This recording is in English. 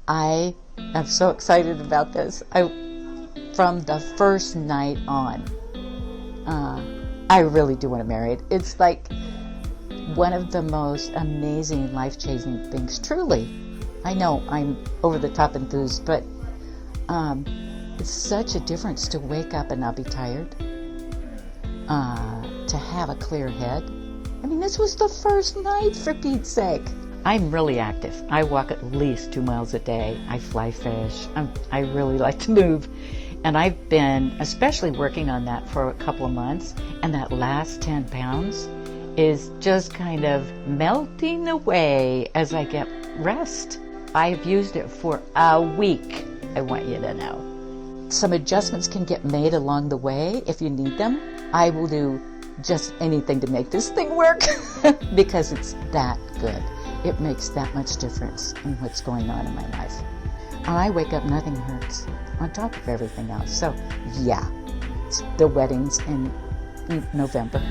I am so excited about this. From the first night on, I really do want to marry it. It's like one of the most amazing, life-changing things, truly. I know I'm over the top enthused, but it's such a difference to wake up and not be tired, to have a clear head. I mean, this was the first night, for Pete's sake. I'm really active. I walk at least 2 miles a day. I fly fish. I really like to move. And I've been especially working on that for a couple of months. And that last 10 pounds is just kind of melting away as I get rest. I've used it for a week, I want you to know. Some adjustments can get made along the way if you need them. I will do just anything to make this thing work because it's that good. It makes that much difference in what's going on in my life. When I wake up, nothing hurts on top of everything else. So yeah, it's the weddings in November.